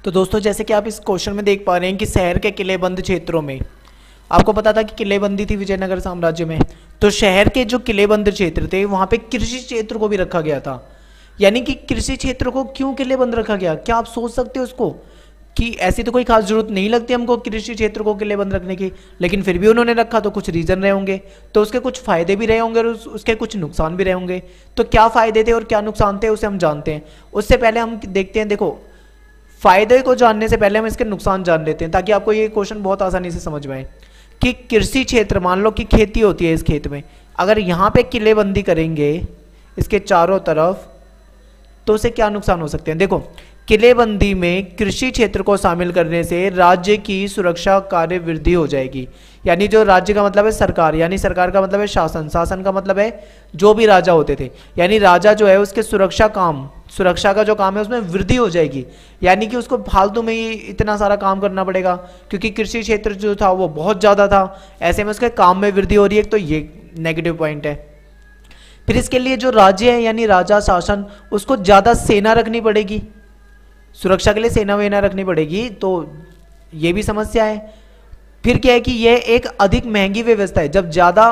तो दोस्तों जैसे कि आप इस क्वेश्चन में देख पा रहे हैं कि शहर के किलेबंद क्षेत्रों में आपको पता था कि किलेबंदी थी विजयनगर साम्राज्य में। तो शहर के जो किलेबंद क्षेत्र थे वहां पे कृषि क्षेत्र को भी रखा गया था। यानी कि कृषि क्षेत्र को क्यों किलेबंद रखा गया, क्या आप सोच सकते हो उसको कि ऐसी तो कोई खास जरूरत नहीं लगती हमको कृषि क्षेत्र को किलेबंद रखने की, लेकिन फिर भी उन्होंने रखा तो कुछ रीजन रहे होंगे। तो उसके कुछ फायदे भी रहे होंगे और उसके कुछ नुकसान भी रहे होंगे। तो क्या फायदे थे और क्या नुकसान थे उसे हम जानते हैं। उससे पहले हम देखते हैं, देखो फायदे को जानने से पहले हम इसके नुकसान जान लेते हैं ताकि आपको ये क्वेश्चन बहुत आसानी से समझ में आए कि कृषि क्षेत्र, मान लो कि खेती होती है इस खेत में, अगर यहाँ पे किलेबंदी करेंगे इसके चारों तरफ तो उसे क्या नुकसान हो सकते हैं। देखो किलेबंदी में कृषि क्षेत्र को शामिल करने से राज्य की सुरक्षा कार्य वृद्धि हो जाएगी। यानी जो राज्य का मतलब है सरकार, यानी सरकार का मतलब है शासन, शासन का मतलब है जो भी राजा होते थे, यानी राजा जो है उसके सुरक्षा का जो काम है उसमें वृद्धि हो जाएगी। यानी कि उसको फालतू में ही इतना सारा काम करना पड़ेगा क्योंकि कृषि क्षेत्र जो था वो बहुत ज़्यादा था, ऐसे में उसके काम में वृद्धि हो रही है। तो ये नेगेटिव पॉइंट है। फिर इसके लिए जो राज्य है यानी राजा शासन, उसको ज़्यादा सेना रखनी पड़ेगी, सुरक्षा के लिए सेना वेना रखनी पड़ेगी, तो ये भी समस्या है। फिर क्या है कि यह एक अधिक महंगी व्यवस्था है। जब ज़्यादा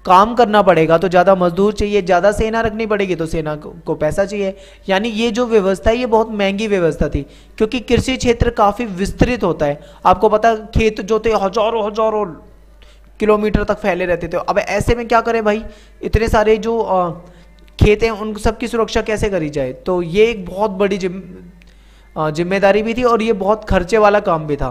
काम करना पड़ेगा तो ज़्यादा मजदूर चाहिए, ज़्यादा सेना रखनी पड़ेगी तो सेना को पैसा चाहिए। यानी ये जो व्यवस्था है ये बहुत महंगी व्यवस्था थी क्योंकि कृषि क्षेत्र काफ़ी विस्तृत होता है। आपको पता खेत जो थे हजारों हजारों किलोमीटर तक फैले रहते थे। अब ऐसे में क्या करें भाई, इतने सारे जो खेत हैं उन सबकी सुरक्षा कैसे करी जाए। तो ये एक बहुत बड़ी जिम्मेदारी भी थी और ये बहुत खर्चे वाला काम भी था,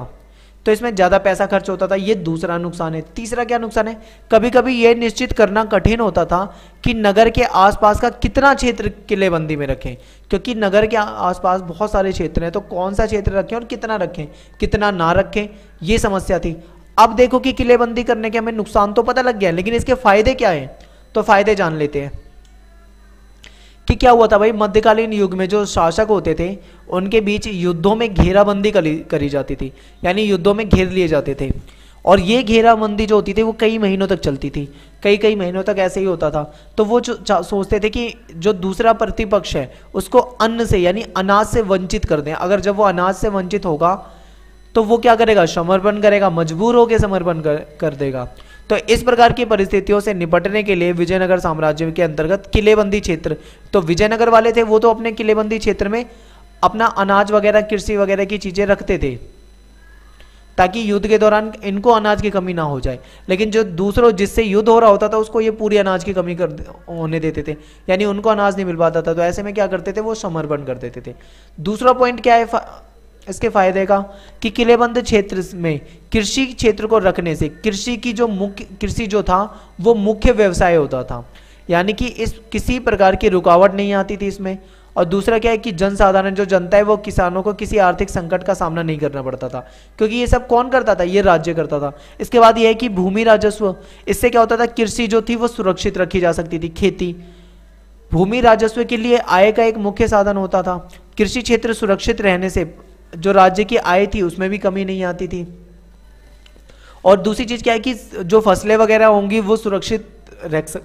तो इसमें ज़्यादा पैसा खर्च होता था। ये दूसरा नुकसान है। तीसरा क्या नुकसान है, कभी कभी ये निश्चित करना कठिन होता था कि नगर के आसपास का कितना क्षेत्र किलेबंदी में रखें, क्योंकि नगर के आसपास बहुत सारे क्षेत्र हैं, तो कौन सा क्षेत्र रखें और कितना रखें, कितना ना रखें, ये समस्या थी। अब देखो कि किलेबंदी करने के हमें नुकसान तो पता लग गया, लेकिन इसके फायदे क्या हैं, तो फायदे जान लेते हैं कि क्या हुआ था भाई। मध्यकालीन युग में जो शासक होते थे उनके बीच युद्धों में घेराबंदी करी जाती थी, यानी युद्धों में घेर लिए जाते थे। और ये घेराबंदी जो होती थी वो कई महीनों तक चलती थी, कई महीनों तक ऐसे ही होता था। तो वो सोचते थे कि जो दूसरा प्रतिपक्ष है उसको अन्न से यानी अनाज से वंचित कर दें। अगर जब वो अनाज से वंचित होगा तो वो क्या करेगा, समर्पण करेगा, मजबूर होकर समर्पण कर देगा। तो इस प्रकार की परिस्थितियों से निपटने के लिए विजयनगर साम्राज्य के अंतर्गत किलेबंदी क्षेत्र, तो विजयनगर वाले थे वो तो अपने किलेबंदी क्षेत्र में अपना अनाज वगैरह, कृषि वगैरह की चीजें रखते थे ताकि युद्ध के दौरान इनको अनाज की कमी ना हो जाए। लेकिन जो दूसरों जिससे युद्ध हो रहा होता था उसको ये पूरी अनाज की कमी होने देते थे, यानी उनको अनाज नहीं मिल पाता था। तो ऐसे में क्या करते थे, वो समर्पण कर देते थे। दूसरा पॉइंट क्या है इसके फायदे का, कि किलेबंद क्षेत्र में कृषि क्षेत्र को रखने से कृषि जो था वो मुख्य व्यवसाय होता था, यानी कि इस किसी प्रकार की रुकावट नहीं आती थी इसमें। और दूसरा क्या है कि जनसाधारण जो जनता है वो किसानों को किसी आर्थिक संकट का सामना नहीं करना पड़ता था, क्योंकि ये सब कौन करता था, ये राज्य करता था। इसके बाद ये है कि भूमि राजस्व, इससे क्या होता था, कृषि जो थी वो सुरक्षित रखी जा सकती थी। खेती भूमि राजस्व के लिए आय का एक मुख्य साधन होता था। कृषि क्षेत्र सुरक्षित रहने से जो राज्य की आय थी उसमें भी कमी नहीं आती थी। और दूसरी चीज क्या है कि जो फसलें वगैरह होंगी वो सुरक्षित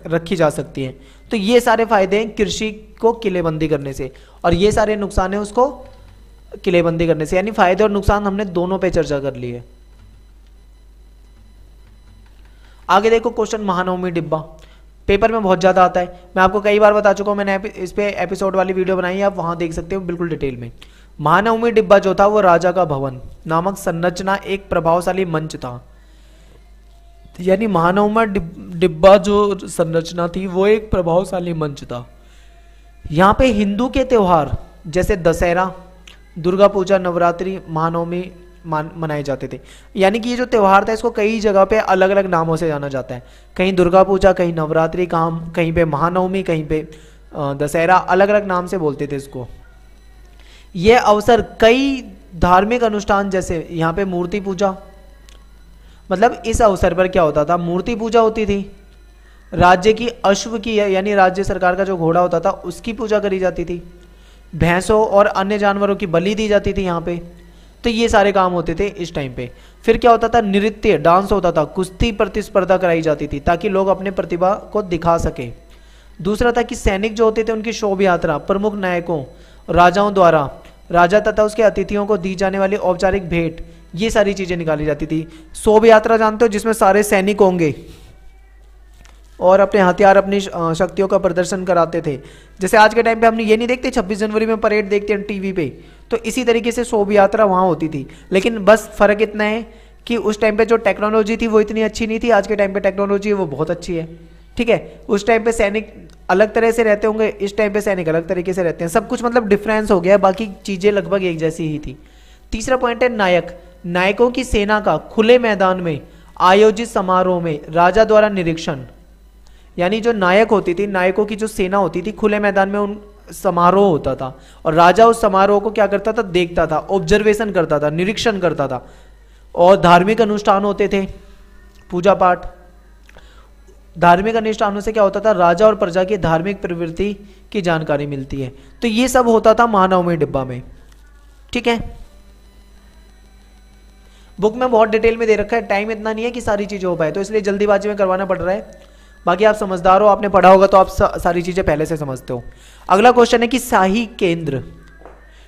रखी जा सकती हैं। तो ये सारे फायदे हैं कृषि को किलेबंदी करने से, और ये सारे नुकसान है उसको किलेबंदी करने से। यानी फायदे और नुकसान हमने दोनों पे चर्चा कर ली है। आगे देखो क्वेश्चन महानवमी डिब्बा, पेपर में बहुत ज्यादा आता है। मैं आपको कई बार बता चुका हूं, मैंने इस पे एपिसोड वाली वीडियो बनाई है, आप वहां देख सकते हो बिल्कुल डिटेल में। महानवमी डिब्बा जो था वो राजा का भवन नामक संरचना एक प्रभावशाली मंच था। यानी महानवमी डिब्बा जो संरचना थी वो एक प्रभावशाली मंच था। यहाँ पे हिंदू के त्योहार जैसे दशहरा, दुर्गा पूजा, नवरात्रि, महानवमी मनाए जाते थे। यानी कि ये जो त्योहार था इसको कई जगह पे अलग अलग नामों से जाना जाता है, कहीं दुर्गा पूजा, कहीं नवरात्रि, कहीं पे महानवमी, कहीं पे दशहरा, अलग अलग नाम से बोलते थे इसको। ये अवसर कई धार्मिक अनुष्ठान जैसे यहाँ पे मूर्ति पूजा, मतलब इस अवसर पर क्या होता था, मूर्ति पूजा होती थी, राज्य की अश्व की यानी राज्य सरकार का जो घोड़ा होता था उसकी पूजा करी जाती थी, भैंसों और अन्य जानवरों की बलि दी जाती थी यहाँ पे। तो ये सारे काम होते थे इस टाइम पे। फिर क्या होता था, नृत्य, डांस होता था, कुश्ती प्रतिस्पर्धा कराई जाती थी ताकि लोग अपने प्रतिभा को दिखा सके। दूसरा था कि सैनिक जो होते थे उनकी शोभा यात्रा प्रमुख नायकों राजाओं द्वारा राजा तथा उसके अतिथियों को दी जाने वाली औपचारिक भेंट, ये सारी चीजें निकाली जाती थी। शोभ यात्रा जानते हो, जिसमें सारे सैनिक होंगे और अपने हथियार अपनी शक्तियों का प्रदर्शन कराते थे। जैसे आज के टाइम पे हमने ये नहीं देखते 26 जनवरी में परेड देखते हैं टीवी पे, तो इसी तरीके से शोभ यात्रा वहाँ होती थी। लेकिन बस फर्क इतना है कि उस टाइम पे जो टेक्नोलॉजी थी वो इतनी अच्छी नहीं थी, आज के टाइम पे टेक्नोलॉजी वो बहुत अच्छी है। ठीक है, उस टाइम पे सैनिक अलग तरह से रहते होंगे, इस टाइम पे सैनिक अलग तरीके से रहते हैं, सब कुछ मतलब डिफरेंस हो गया है, बाकी चीज़ें लगभग एक जैसी ही थी। तीसरा पॉइंट है नायक। नायकों की सेना का खुले मैदान में आयोजित समारोह में राजा द्वारा निरीक्षण, यानी जो नायक होती थी, नायकों की जो सेना होती थी, खुले मैदान में उन समारोह होता था और राजा उस समारोह को क्या करता था, देखता था, ऑब्जर्वेशन करता था, निरीक्षण करता था। और धार्मिक अनुष्ठान होते थे, पूजा पाठ। धार्मिक अनुष्ठानों से क्या होता था, राजा और प्रजा की धार्मिक प्रवृत्ति की जानकारी मिलती है। तो ये सब होता था महानवमी डिब्बा में। ठीक है, बुक में बहुत डिटेल में दे रखा है, टाइम इतना नहीं है कि सारी चीजें हो पाए, तो इसलिए जल्दीबाजी में करवाना पड़ रहा है। बाकी आप समझदार हो, आपने पढ़ा होगा तो आप सारी चीजें पहले से समझते हो। अगला क्वेश्चन है कि शाही केंद्र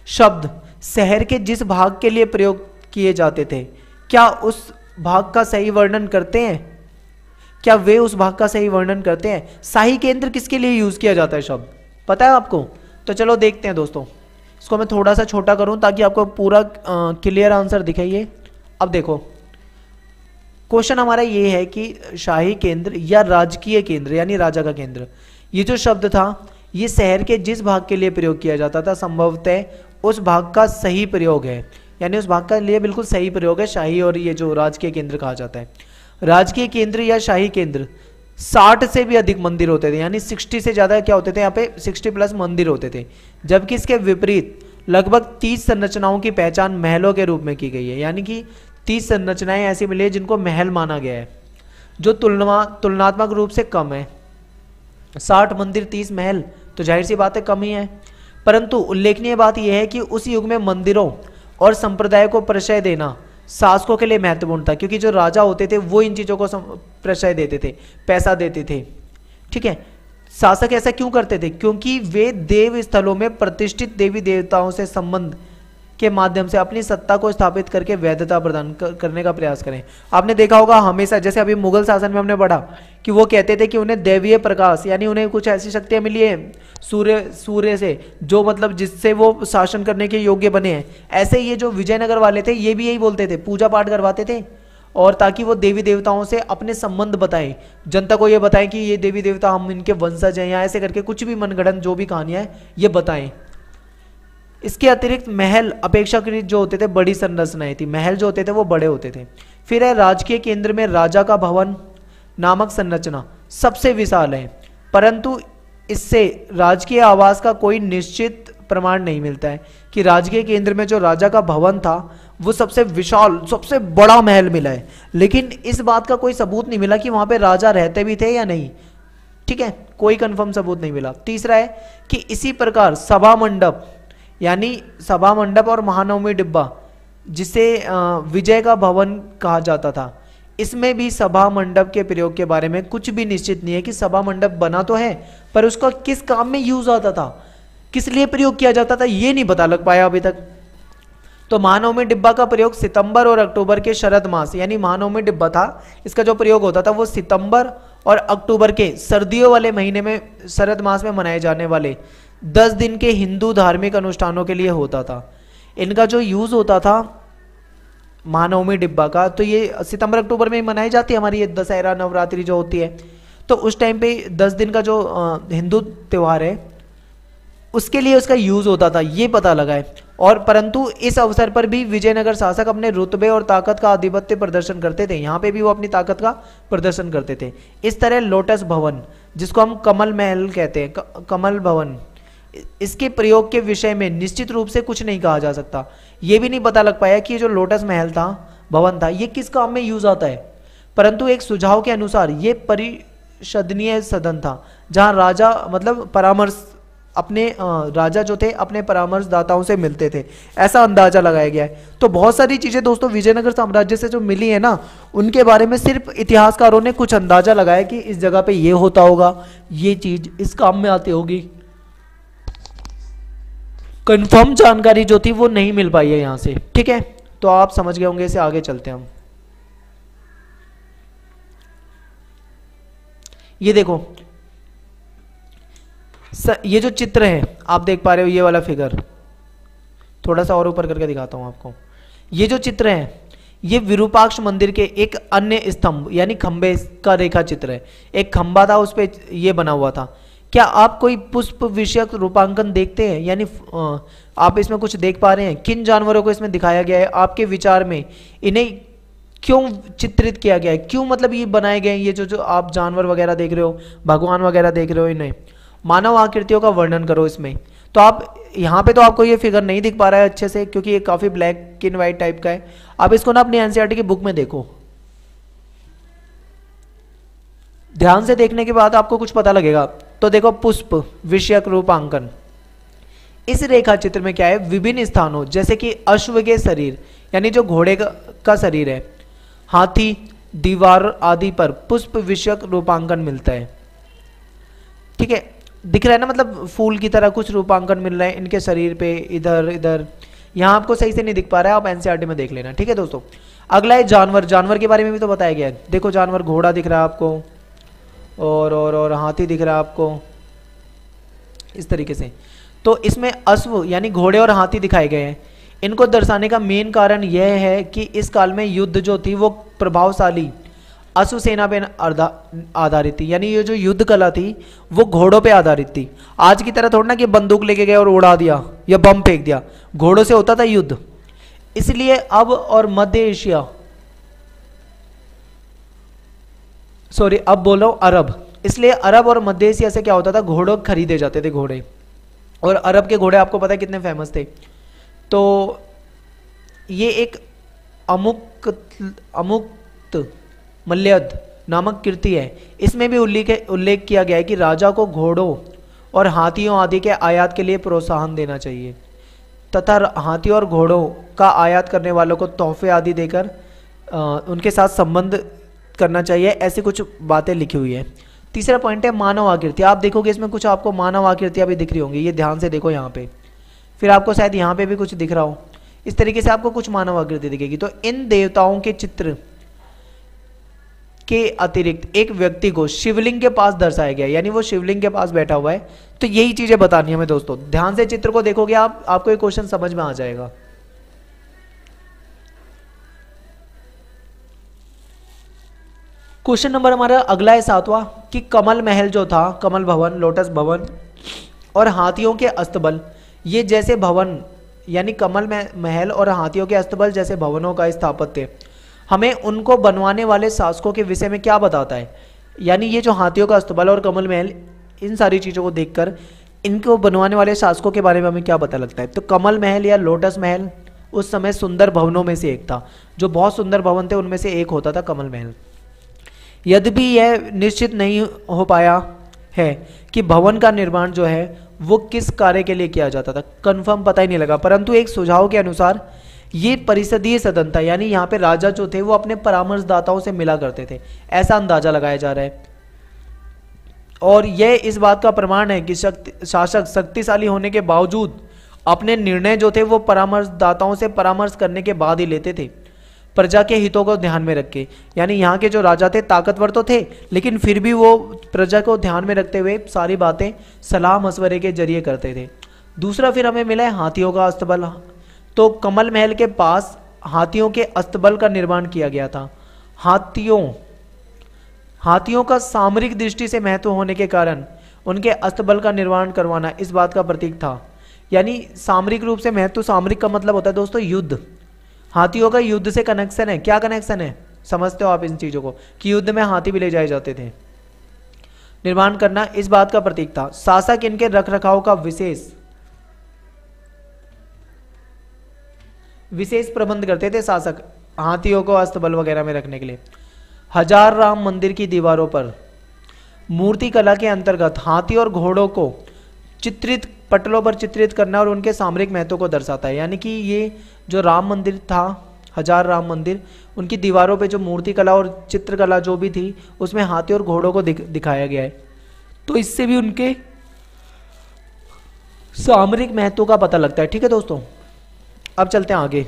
शब्द शहर के जिस भाग के लिए प्रयोग किए जाते थे, क्या उस भाग का सही वर्णन करते हैं? क्या वे उस भाग का सही वर्णन करते हैं? शाही केंद्र किसके लिए यूज किया जाता है शब्द, पता है आपको? तो चलो देखते हैं दोस्तों, इसको मैं थोड़ा सा छोटा करूं ताकि आपको पूरा क्लियर आंसर दिखाइए। अब देखो, क्वेश्चन हमारा ये है कि शाही केंद्र या राजकीय केंद्र यानी राजा का केंद्र, ये जो शब्द था ये शहर के जिस भाग के लिए प्रयोग किया जाता था संभवतः उस भाग का सही प्रयोग है, यानी उस भाग का लिए बिल्कुल सही प्रयोग है शाही और ये जो राजकीय केंद्र कहा जाता है। राजकीय केंद्र या शाही केंद्र 60 से भी अधिक मंदिर होते थे, यानी 60 से ज्यादा क्या होते थे, यहाँ पे 60 प्लस मंदिर होते थे। जबकि इसके विपरीत लगभग 30 संरचनाओं की पहचान महलों के रूप में की गई है, यानी कि 30 संरचनाएं ऐसी मिली है जिनको महल माना गया है, जो तुलनात्मक रूप से कम है। 60 मंदिर 30 महल, तो जाहिर सी बात है कम ही है। परंतु उल्लेखनीय बात यह है कि उस युग में मंदिरों और संप्रदाय को प्रशय देना शासकों के लिए महत्वपूर्ण था, क्योंकि जो राजा होते थे वो इन चीजों को प्रशय देते थे, पैसा देते थे। ठीक है, शासक ऐसा क्यों करते थे? क्योंकि वे देव स्थलों में प्रतिष्ठित देवी देवताओं से संबंध के माध्यम से अपनी सत्ता को स्थापित करके वैधता प्रदान करने का प्रयास करें। आपने देखा होगा हमेशा, जैसे अभी मुगल शासन में हमने पढ़ा कि वो कहते थे कि उन्हें दैवीय प्रकाश, यानी उन्हें कुछ ऐसी शक्तियां मिली है सूर्य से, जो मतलब जिससे वो शासन करने के योग्य बने हैं। ऐसे ये जो विजयनगर वाले थे ये भी यही बोलते थे, पूजा पाठ करवाते थे और ताकि वो देवी देवताओं से अपने संबंध बताएं, जनता को ये बताएं कि ये देवी देवता हम इनके वंशज हैं, या ऐसे करके कुछ भी मनगढ़ंत जो भी कहानियां हैं ये बताएं। इसके अतिरिक्त महल अपेक्षाकृत जो होते थे बड़ी संरचनाएं थी, महल जो होते थे वो बड़े होते थे। फिर है राजकीय केंद्र में राजा का भवन नामक संरचना सबसे विशाल है, परंतु इससे राजकीय आवास का कोई निश्चित प्रमाण नहीं मिलता है कि राजकीय केंद्र में जो राजा का भवन था वो सबसे विशाल, सबसे बड़ा महल मिला है, लेकिन इस बात का कोई सबूत नहीं मिला कि वहां पे राजा रहते भी थे या नहीं। ठीक है, कोई कंफर्म सबूत नहीं मिला। तीसरा है कि इसी प्रकार सभा मंडप, यानी सभा मंडप और महानवमी डिब्बा जिसे विजय का भवन कहा जाता था, इसमें भी सभा मंडप के प्रयोग के बारे में कुछ भी निश्चित नहीं है कि सभा मंडप बना तो है पर उसका किस काम में यूज आता था, किस लिए प्रयोग किया जाता था, ये नहीं पता लग पाया अभी तक। तो महानवमी डिब्बा का प्रयोग सितंबर और अक्टूबर के शरद मास, यानी महानवमी डिब्बा था, इसका जो प्रयोग होता था वो सितंबर और अक्टूबर के सर्दियों वाले महीने में, शरद मास में मनाए जाने वाले 10 दिन के हिंदू धार्मिक अनुष्ठानों के लिए होता था। इनका जो यूज होता था महानवमी डिब्बा का, तो ये सितंबर अक्टूबर में मनाई जाती है हमारी ये दशहरा नवरात्रि जो होती है, तो उस टाइम पे 10 दिन का जो हिंदू त्यौहार है उसके लिए उसका यूज होता था, ये पता लगा है। और परंतु इस अवसर पर भी विजयनगर शासक अपने रुतबे और ताकत का आधिपत्य प्रदर्शन करते थे, यहाँ पे भी वो अपनी ताकत का प्रदर्शन करते थे। इस तरह लोटस भवन, जिसको हम कमल महल कहते हैं, कमल भवन, इसके प्रयोग के विषय में निश्चित रूप से कुछ नहीं कहा जा सकता। ये भी नहीं पता लग पाया कि जो लोटस महल था, भवन था, ये किस काम में यूज आता है। परंतु एक सुझाव के अनुसार ये परिषदनीय सदन था, जहां राजा मतलब परामर्श, अपने राजा जो थे अपने परामर्शदाताओं से मिलते थे, ऐसा अंदाजा लगाया गया है। तो बहुत सारी चीजें दोस्तों विजयनगर साम्राज्य से जो मिली है ना, उनके बारे में सिर्फ इतिहासकारों ने कुछ अंदाजा लगाया कि इस जगह पे ये होता होगा, ये चीज इस काम में आती होगी। कंफर्म जानकारी जो थी वो नहीं मिल पाई है यहाँ से, ठीक है। तो आप समझ गए होंगे, इसे आगे चलते हैं हम। ये देखो ये जो चित्र है आप देख पा रहे हो, ये वाला फिगर थोड़ा सा और ऊपर करके दिखाता हूं आपको। ये जो चित्र है ये विरूपाक्ष मंदिर के एक अन्य स्तंभ यानी खंबे का रेखा चित्र है। एक खंबा था, उस पर ये बना हुआ था। क्या आप कोई पुष्प विषयक रूपांकन देखते हैं, यानी आप इसमें कुछ देख पा रहे हैं? किन जानवरों को इसमें दिखाया गया है? आपके विचार में इन्हें क्यों चित्रित किया गया है? क्यों मतलब ये बनाए गए हैं? ये जो आप जानवर वगैरह देख रहे हो, भगवान वगैरह देख रहे हो, इन्हें मानव आकृतियों का वर्णन करो इसमें। तो आप यहाँ पे तो आपको ये फिगर नहीं दिख पा रहा है अच्छे से, क्योंकि ये काफी ब्लैक एंड व्हाइट टाइप का है। आप इसको ना अपनी एनसीईआरटी की बुक में देखो, ध्यान से देखने के बाद आपको कुछ पता लगेगा। तो देखो पुष्प विषयक रूपांकन, इस रेखा चित्र में क्या है, विभिन्न स्थानों जैसे कि अश्व के शरीर यानी जो घोड़े का शरीर है, हाथी, दीवार आदि पर पुष्प विषयक रूपांकन मिलता है। ठीक है, दिख रहा है ना, मतलब फूल की तरह कुछ रूपांकन मिल रहा है इनके शरीर पे, इधर इधर। यहाँ आपको सही से नहीं दिख पा रहा है, आप एनसीईआरटी में देख लेना, ठीक है दोस्तों। अगला है जानवर। जानवर के बारे में भी तो बताया गया है। देखो जानवर, घोड़ा दिख रहा है आपको, और हाथी दिख रहा है आपको इस तरीके से। तो इसमें अश्व यानी घोड़े और हाथी दिखाए गए हैं। इनको दर्शाने का मेन कारण यह है कि इस काल में युद्ध जो थी वो प्रभावशाली अश्व सेना पे आधारित थी, यानी ये जो युद्ध कला थी वो घोड़ों पे आधारित थी। आज की तरह थोड़ा ना कि बंदूक लेके गए और उड़ा दिया या बम फेंक दिया, घोड़ों से होता था युद्ध। इसलिए अब और मध्य एशिया, सॉरी अब बोलो अरब, इसलिए अरब और मध्य एशिया से क्या होता था, घोड़ों खरीदे जाते थे घोड़े। और अरब के घोड़े आपको पता है कितने फेमस थे। तो ये एक अमुक्त मल्यद नामक कृति है। इसमें भी उल्लेख किया गया है कि राजा को घोड़ों और हाथियों आदि के आयात के लिए प्रोत्साहन देना चाहिए तथा हाथियों और घोड़ों का आयात करने वालों को तोहफे आदि देकर उनके साथ संबंध करना चाहिए। ऐसी कुछ बातें लिखी हुई है। तीसरा पॉइंट है मानव आकृति। आप देखोगे इसमें कुछ आपको मानव आकृतियां भी दिख रही होंगी, ये ध्यान से देखो यहाँ पे, फिर आपको शायद यहाँ पे भी कुछ दिख रहा हो। इस तरीके से आपको कुछ मानव आकृति दिखेगी। तो इन देवताओं के चित्र के अतिरिक्त एक व्यक्ति को शिवलिंग के पास दर्शाया गया, यानी वो शिवलिंग के पास बैठा हुआ है। तो यही चीजें बतानी है हमें दोस्तों। ध्यान से चित्र को देखोगे आपको एक क्वेश्चन समझ में आ जाएगा। क्वेश्चन नंबर हमारा अगला है 7वां कि कमल महल जो था, कमल भवन, लोटस भवन और हाथियों के अस्तबल, ये जैसे भवन यानी कमल महल और हाथियों के अस्तबल जैसे भवनों का स्थापत्य हमें उनको बनवाने वाले शासकों के विषय में क्या बताता है। यानी ये जो हाथियों का अस्तबल और कमल महल, इन सारी चीज़ों को देखकर इनको बनवाने वाले शासकों के बारे में हमें क्या पता लगता है। तो कमल महल या लोटस महल उस समय सुंदर भवनों में से एक था, जो बहुत सुंदर भवन थे उनमें से एक होता था कमल महल। यद्यपि यह निश्चित नहीं हो पाया है कि भवन का निर्माण जो है वो किस कार्य के लिए किया जाता था, कंफर्म पता ही नहीं लगा, परंतु एक सुझाव के अनुसार ये परिषदीय सदन था, यानी यहाँ पे राजा जो थे वो अपने परामर्शदाताओं से मिला करते थे, ऐसा अंदाजा लगाया जा रहा है। और यह इस बात का प्रमाण है कि शासक शक्तिशाली होने के बावजूद अपने निर्णय जो थे वो परामर्शदाताओं से परामर्श करने के बाद ही लेते थे, प्रजा के हितों को ध्यान में रख के। यानी यहाँ के जो राजा थे ताकतवर तो थे, लेकिन फिर भी वो प्रजा को ध्यान में रखते हुए सारी बातें सलाह मशवरे के जरिए करते थे। दूसरा फिर हमें मिला है हाथियों का अस्तबल। तो कमल महल के पास हाथियों के अस्तबल का निर्माण किया गया था। हाथियों का सामरिक दृष्टि से महत्व होने के कारण उनके अस्तबल का निर्माण करवाना इस बात का प्रतीक था। यानी सामरिक रूप से महत्व, सामरिक का मतलब होता है दोस्तों युद्ध। हाथियों का युद्ध से कनेक्शन है। क्या कनेक्शन है समझते हो आप इन चीजों को, कि युद्ध में हाथी भी ले जाए जाते थे। निर्माण करना इस बात का प्रतीक था। शासक इनके रखरखाव का विशेष प्रबंध करते थे शासक, हाथियों को अस्तबल वगैरह में रखने के लिए। हजार राम मंदिर की दीवारों पर मूर्ति कला के अंतर्गत हाथी और घोड़ों को पटलों पर चित्रित करना और उनके सामरिक महत्व को दर्शाता है। यानी कि ये जो राम मंदिर था, हजार राम मंदिर, उनकी दीवारों पे जो मूर्ति कला और चित्रकला जो भी थी उसमें हाथी और घोड़ों को दिखाया गया है। तो इससे भी उनके सामरिक महत्व का पता लगता है। ठीक है दोस्तों, अब चलते हैं आगे।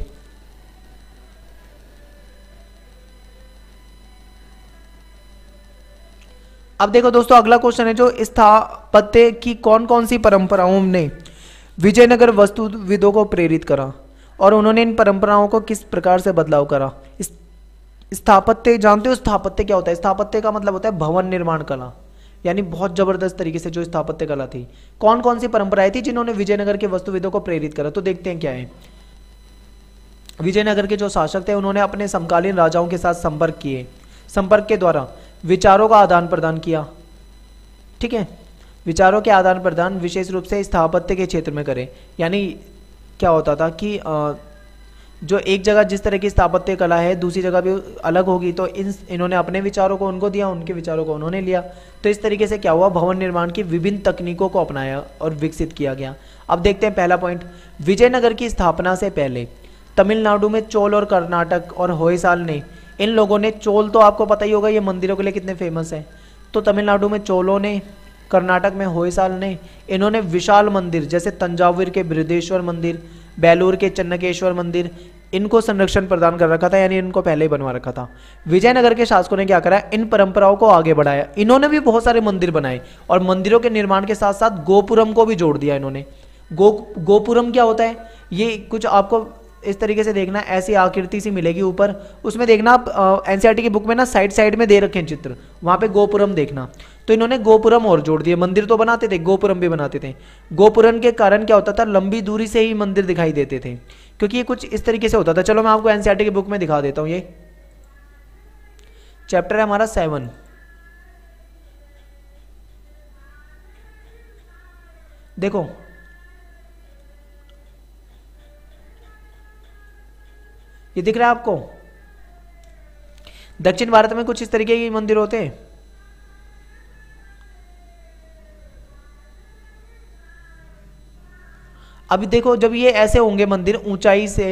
अब देखो दोस्तों, अगला क्वेश्चन है जो स्थापत्य की कौन कौन सी परंपराओं ने विजयनगर वास्तुविदों को प्रेरित करा और उन्होंने इन परंपराओं को किस प्रकार से बदलाव करा। स्थापत्य जानते हो, स्थापत्य क्या होता है? स्थापत्य का मतलब होता है भवन निर्माण कला, यानी बहुत जबरदस्त तरीके से जो स्थापत्य कला थी। कौन कौन सी परंपराएं थी जिन्होंने विजयनगर के वास्तुविदों को प्रेरित करा, तो देखते हैं क्या है। विजयनगर के जो शासक थे उन्होंने अपने समकालीन राजाओं के साथ संपर्क के द्वारा विचारों का आदान प्रदान किया। ठीक है, विचारों के आदान प्रदान विशेष रूप से स्थापत्य के क्षेत्र में करें। यानी क्या होता था कि जो एक जगह जिस तरह की स्थापत्य कला है दूसरी जगह भी अलग होगी, तो इन्होंने अपने विचारों को उनको दिया, उनके विचारों को उन्होंने लिया। तो इस तरीके से क्या हुआ, भवन निर्माण की विभिन्न तकनीकों को अपनाया और विकसित किया गया। अब देखते हैं पहला पॉइंट, विजयनगर की स्थापना से पहले तमिलनाडु में चोल और कर्नाटक और होयसाल ने, इन लोगों ने, चोल तो आपको पता ही होगा ये मंदिरों के लिए कितने फेमस हैं, तो तमिलनाडु में चोलों ने, कर्नाटक में होयसाल ने, इन्होंने विशाल मंदिर जैसे तंजावुर के बृहदेश्वर मंदिर, बेलूर के चन्नकेश्वर मंदिर, इनको संरक्षण प्रदान कर रखा था, यानी इनको पहले ही बनवा रखा था। विजयनगर के शासकों ने क्या करा, इन परंपराओं को आगे बढ़ाया। इन्होंने भी बहुत सारे मंदिर बनाए और मंदिरों के निर्माण के साथ साथ गोपुरम को भी जोड़ दिया इन्होंने। गोपुरम क्या होता है, ये कुछ आपको इस तरीके से देखना, ऐसी आकृति सी मिलेगी ऊपर, उसमें देखना आप एनसीईआरटी की बुक में ना साइड साइड में दे रखे हैं चित्र, वहां पे गोपुरम देखना। तो इन्होंने गोपुरम और जोड़ दिए, मंदिर तो बनाते थे, गोपुरम भी बनाते थे। गोपुरम के कारण क्या होता था, लंबी दूरी से ही मंदिर दिखाई देते थे, क्योंकि ये कुछ इस तरीके से होता था। चलो मैं आपको एनसीईआरटी की बुक में दिखा देता हूं। ये चैप्टर है हमारा 7। देखो ये दिख रहा है आपको, दक्षिण भारत में कुछ इस तरीके के मंदिर होते हैं। अभी देखो, जब ये ऐसे होंगे मंदिर ऊंचाई से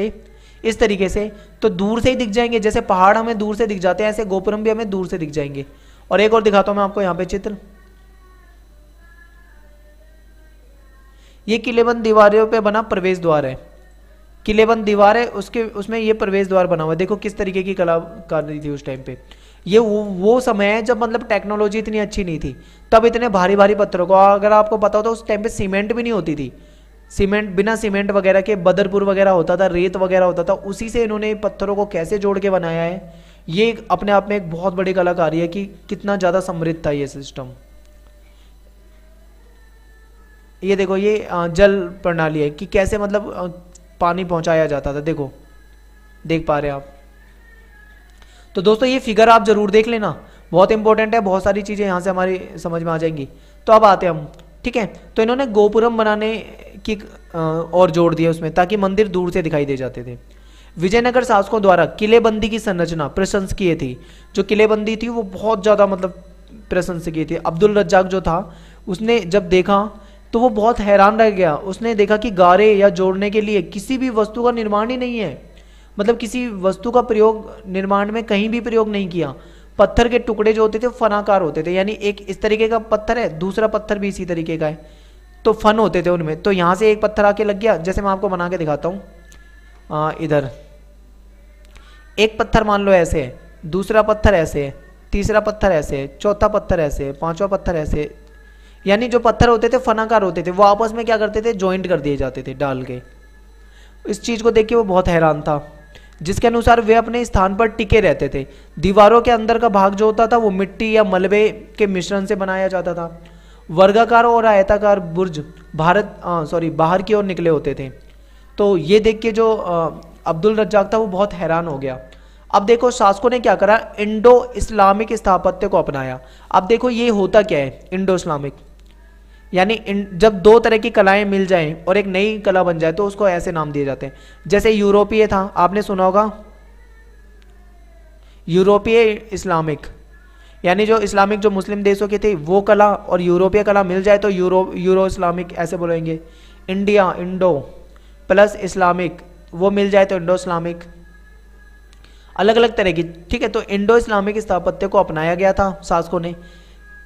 इस तरीके से, तो दूर से ही दिख जाएंगे, जैसे पहाड़ हमें दूर से दिख जाते हैं, ऐसे गोपुरम भी हमें दूर से दिख जाएंगे। और एक और दिखाता हूं मैं आपको यहां पे चित्र, ये किलेबंद दीवारों पे बना प्रवेश द्वार है, किलेबंद दीवार है, उसमें ये प्रवेश द्वार बना हुआ है। देखो किस तरीके की कलाकारी थी उस टाइम पे। ये वो समय है जब मतलब टेक्नोलॉजी इतनी अच्छी नहीं थी, तब इतने भारी भारी पत्थरों को, अगर आपको पता हो तो उस टाइम पे सीमेंट भी नहीं होती थी, बिना सीमेंट वगैरह के बदरपुर वगैरह होता था, रेत वगैरह होता था, उसी से इन्होंने पत्थरों को कैसे जोड़ के बनाया है। ये अपने आप में एक बहुत बड़ी कलाकारी है कि कितना ज़्यादा समृद्ध था ये सिस्टम। ये देखो, ये जल प्रणाली है कि कैसे मतलब पानी पहुंचाया जाता था, देखो देख पा रहे हैं आप। तो दोस्तों ये फिगर आप जरूर देख लेना, बहुत इंपॉर्टेंट है, बहुत सारी चीज़ें यहाँ से हमारी समझ में आ जाएंगी। तो अब आते हैं हम, ठीक है। तो इन्होंने गोपुरम बनाने की और जोड़ दिया उसमें, ताकि मंदिर दूर से दिखाई दे जाते थे। विजयनगर शासकों द्वारा किलेबंदी की संरचना प्रशंसनीय थी, जो किलेबंदी थी वो बहुत ज़्यादा मतलब प्रशंसनीय थी। अब्दुल रज्जाक जो था, उसने जब देखा तो वो बहुत हैरान रह गया। उसने देखा कि गारे या जोड़ने के लिए किसी भी वस्तु का निर्माण ही नहीं है, मतलब किसी वस्तु का प्रयोग निर्माण में कहीं भी प्रयोग नहीं किया। पत्थर के टुकड़े जो होते थे फनाकार होते थे, यानी एक इस तरीके का पत्थर है, दूसरा पत्थर भी इसी तरीके का है, तो फन होते थे उनमें। तो यहाँ से एक पत्थर आके लग गया, जैसे मैं आपको बना के दिखाता हूँ। इधर एक पत्थर मान लो ऐसे है, दूसरा पत्थर ऐसे है, तीसरा पत्थर ऐसे है, चौथा पत्थर ऐसे है, पांचवा पत्थर ऐसे, यानी जो पत्थर होते थे फनाकार होते थे, वो आपस में क्या करते थे, जॉइंट कर दिए जाते थे डाल के। इस चीज़ को देख के वो बहुत हैरान था, जिसके अनुसार वे अपने स्थान पर टिके रहते थे। दीवारों के अंदर का भाग जो होता था वो मिट्टी या मलबे के मिश्रण से बनाया जाता था। वर्गाकार और आयताकार बुर्ज बाहर की ओर निकले होते थे। तो ये देख के जो अब्दुल रज्जाक था वो बहुत हैरान हो गया। अब देखो शासकों ने क्या करा, इंडो इस्लामिक स्थापत्य को अपनाया। अब देखो ये होता क्या है इंडो इस्लामिक, यानी जब दो तरह की कलाएं मिल जाएं और एक नई कला बन जाए तो उसको ऐसे नाम दिए जाते हैं। जैसे यूरोपीय था, आपने सुना होगा यूरोपीय इस्लामिक, यानी जो इस्लामिक जो मुस्लिम देशों की थी वो कला और यूरोपीय कला मिल जाए तो यूरो इस्लामिक ऐसे बोलेंगे। इंडिया इंडो प्लस इस्लामिक वो मिल जाए तो इंडो इस्लामिक, अलग अलग तरह की, ठीक है। तो इंडो इस्लामिक स्थापत्य को अपनाया गया था शासकों ने।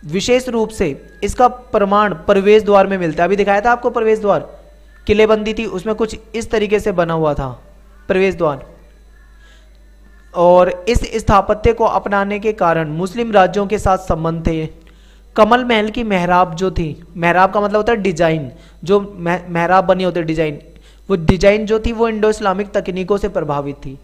विशेष रूप से इसका प्रमाण प्रवेश द्वार में मिलता है। अभी दिखाया था आपको प्रवेश द्वार, किलेबंदी थी उसमें कुछ इस तरीके से बना हुआ था प्रवेश द्वार, और इस स्थापत्य को अपनाने के कारण मुस्लिम राज्यों के साथ संबंध थे। कमल महल की मेहराब जो थी, मेहराब का मतलब होता है डिजाइन, जो मेहराब बनी होती है डिजाइन, वो डिजाइन जो थी वो इंडो इस्लामिक तकनीकों से प्रभावित थी।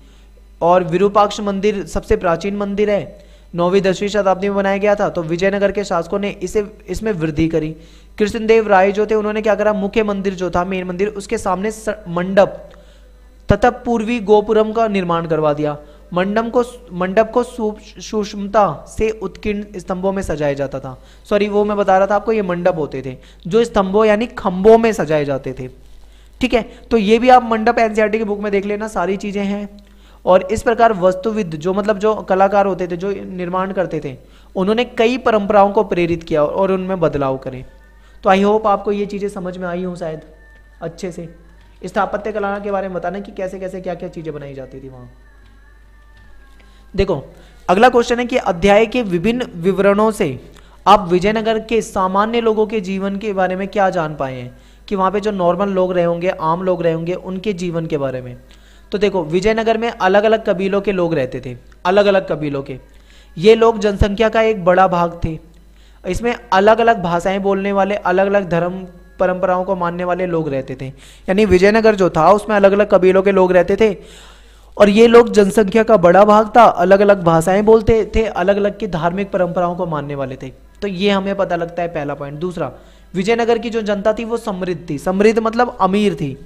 और विरूपाक्ष मंदिर सबसे प्राचीन मंदिर है, 9वीं 10वीं शताब्दी में बनाया गया था। तो विजयनगर के शासकों ने इसमें वृद्धि करी। कृष्णदेव राय जो थे उन्होंने क्या करा, मुख्य मंदिर जो था मेन मंदिर उसके सामने मंडप तथा पूर्वी गोपुरम का निर्माण करवा दिया। मंडप को सूक्ष्मता से उत्कीर्ण स्तंभों में सजाया जाता था। सॉरी, वो मैं बता रहा था आपको, ये मंडप होते थे जो स्तंभों यानी खंभों में सजाए जाते थे। ठीक है, तो ये भी आप मंडप एनसीईआरटी की बुक में देख लेना, सारी चीजें हैं। और इस प्रकार वस्तुविद जो मतलब जो कलाकार होते थे, जो निर्माण करते थे, उन्होंने कई परंपराओं को प्रेरित किया और उनमें बदलाव करे। तो आई होप आपको ये चीजें समझ में आई हो शायद अच्छे से। स्थापत्य कला के बारे में बताना कि कैसे कैसे क्या क्या चीजें बनाई जाती थी वहां। देखो अगला क्वेश्चन है कि अध्याय के विभिन्न विवरणों से आप विजयनगर के सामान्य लोगों के जीवन के बारे में क्या जान पाए हैं, कि वहां पे जो नॉर्मल लोग रहे होंगे, आम लोग रहे होंगे, उनके जीवन के बारे में। तो देखो विजयनगर में अलग अलग कबीलों के लोग रहते थे, अलग अलग कबीलों के। ये लोग जनसंख्या का एक बड़ा भाग थे। इसमें अलग अलग भाषाएं बोलने वाले, अलग अलग धर्म परंपराओं को मानने वाले लोग रहते थे। यानी विजयनगर जो था उसमें अलग अलग कबीलों के लोग रहते थे, और ये लोग जनसंख्या का बड़ा भाग था, अलग अलग भाषाएं बोलते थे, अलग अलग की धार्मिक परंपराओं को मानने वाले थे। तो ये हमें पता लगता है पहला पॉइंट। दूसरा, विजयनगर की जो जनता थी वो समृद्ध थी। समृद्ध मतलब अमीर थी।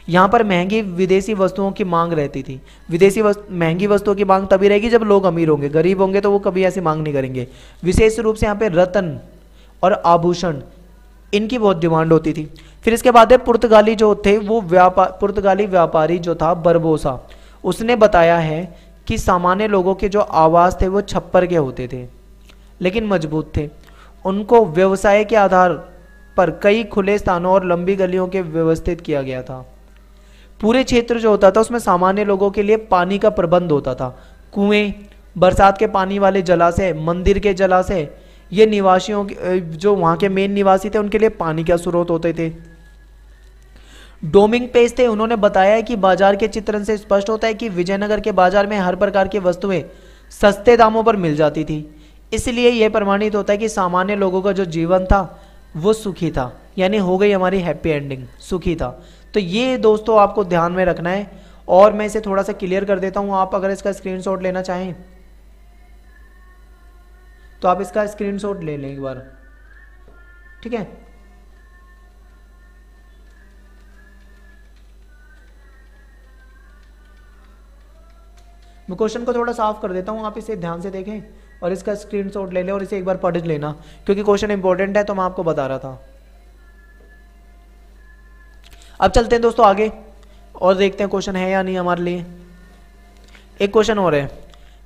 यहाँ पर महंगी विदेशी वस्तुओं की मांग रहती थी। महंगी वस्तुओं की मांग तभी रहेगी जब लोग अमीर होंगे, गरीब होंगे तो वो कभी ऐसी मांग नहीं करेंगे। विशेष रूप से यहाँ पे रत्न और आभूषण, इनकी बहुत डिमांड होती थी। फिर इसके बाद है पुर्तगाली जो थे वो पुर्तगाली व्यापारी जो था बरबोसा, उसने बताया है कि सामान्य लोगों के जो आवास थे वो छप्पर के होते थे लेकिन मजबूत थे। उनको व्यवसाय के आधार पर कई खुले स्थानों और लंबी गलियों के व्यवस्थित किया गया था। पूरे क्षेत्र जो होता था उसमें सामान्य लोगों के लिए पानी का प्रबंध होता था। कुएं, बरसात के पानी वाले जलाशय, मंदिर के जलाशय, ये निवासियों जो वहां के मेन निवासी थे उनके लिए पानी का स्रोत होते थे। डोमिंग पेज थे, उन्होंने बताया है कि बाजार के चित्रण से स्पष्ट होता है कि विजयनगर के बाजार में हर प्रकार की वस्तुएं सस्ते दामों पर मिल जाती थी। इसलिए यह प्रमाणित होता है कि सामान्य लोगों का जो जीवन था वो सुखी था, यानी हो गई हमारी हैप्पी एंडिंग, सुखी था। तो ये दोस्तों आपको ध्यान में रखना है, और मैं इसे थोड़ा सा क्लियर कर देता हूं। आप अगर इसका स्क्रीनशॉट लेना चाहें तो आप इसका स्क्रीनशॉट ले लें एक बार, ठीक है। मैं क्वेश्चन को थोड़ा साफ कर देता हूं, आप इसे ध्यान से देखें और इसका स्क्रीनशॉट ले लें और इसे एक बार पढ़ लेना, क्योंकि क्वेश्चन इंपॉर्टेंट है तो मैं आपको बता रहा था। अब चलते हैं दोस्तों आगे और देखते हैं क्वेश्चन है या नहीं हमारे लिए। एक क्वेश्चन और है,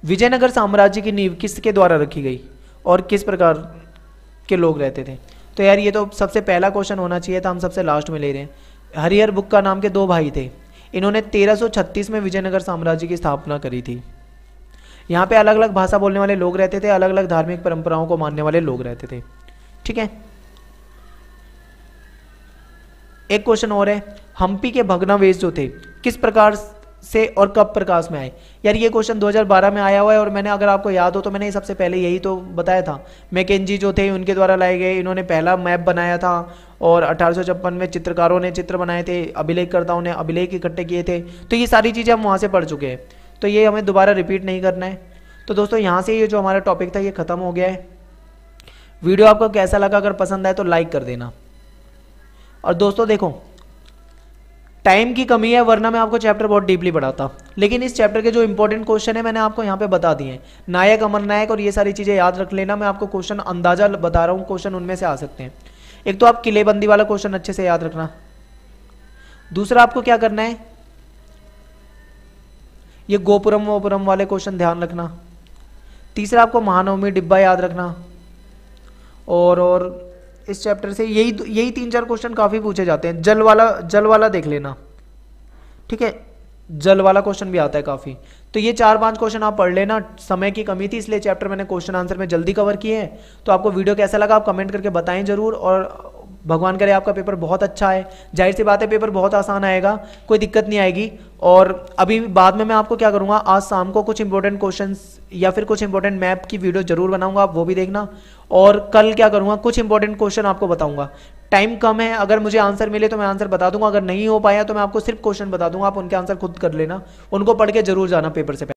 विजयनगर साम्राज्य की नींव किसके द्वारा रखी गई और किस प्रकार के लोग रहते थे। तो यार ये तो सबसे पहला क्वेश्चन होना चाहिए था, हम सबसे लास्ट में ले रहे हैं। हरिहर बुक्का नाम के दो भाई थे, इन्होंने 1336 में विजयनगर साम्राज्य की स्थापना करी थी। यहाँ पे अलग अलग भाषा बोलने वाले लोग रहते थे, अलग अलग धार्मिक परंपराओं को मानने वाले लोग रहते थे, ठीक है। एक क्वेश्चन और है, हम्पी के भग्नावशेष जो थे किस प्रकार से और कब प्रकाश में आए। यार ये क्वेश्चन 2012 में आया हुआ है, और मैंने, अगर आपको याद हो तो मैंने सबसे पहले यही तो बताया था। मैकेंजी जो थे उनके द्वारा लाए गए, इन्होंने पहला मैप बनाया था, और 1856 में चित्रकारों ने चित्र बनाए थे, अभिलेखकर्ताओं ने अभिलेख इकट्ठे किए थे। तो ये सारी चीज़ें हम वहाँ से पढ़ चुके हैं, तो ये हमें दोबारा रिपीट नहीं करना है। तो दोस्तों यहाँ से ये जो हमारा टॉपिक था ये खत्म हो गया है। वीडियो आपको कैसा लगा, अगर पसंद आए तो लाइक कर देना। और दोस्तों देखो टाइम की कमी है, वरना मैं आपको चैप्टर बहुत डीपली पढ़ाता, लेकिन इस चैप्टर के जो इंपॉर्टेंट क्वेश्चन है मैंने आपको यहाँ पे बता दिए हैं। नायक, अमर नायक और ये सारी चीजें याद रख लेना। मैं आपको क्वेश्चन अंदाजा बता रहा हूँ, क्वेश्चन उनमें से आ सकते हैं। एक तो आप किलेबंदी वाला क्वेश्चन अच्छे से याद रखना। दूसरा आपको क्या करना है, ये गोपुरम वोपुरम वाले क्वेश्चन ध्यान रखना। तीसरा आपको महानवमी डिब्बा याद रखना। और इस चैप्टर से यही 3-4 क्वेश्चन काफी पूछे जाते हैं। जल वाला देख लेना, ठीक है, जल वाला क्वेश्चन भी आता है काफी। तो ये 4-5 क्वेश्चन आप पढ़ लेना। समय की कमी थी इसलिए चैप्टर मैंने क्वेश्चन आंसर में जल्दी कवर किए हैं। तो आपको वीडियो कैसा लगा आप कमेंट करके बताएं जरूर, और भगवान करे आपका पेपर बहुत अच्छा है, जाहिर सी बात है पेपर बहुत आसान आएगा, कोई दिक्कत नहीं आएगी। और अभी बाद में मैं आपको क्या करूँगा, आज शाम को कुछ इंपॉर्टेंट क्वेश्चंस या फिर कुछ इंपॉर्टेंट मैप की वीडियो जरूर बनाऊंगा, आप वो भी देखना। और कल क्या करूँगा, कुछ इंपॉर्टेंट क्वेश्चन आपको बताऊंगा। टाइम कम है, अगर मुझे आंसर मिले तो मैं आंसर बता दूंगा, अगर नहीं हो पाया तो मैं आपको सिर्फ क्वेश्चन बता दूंगा, आप उनके आंसर खुद कर लेना, उनको पढ़ के जरूर जाना पेपर से पहले।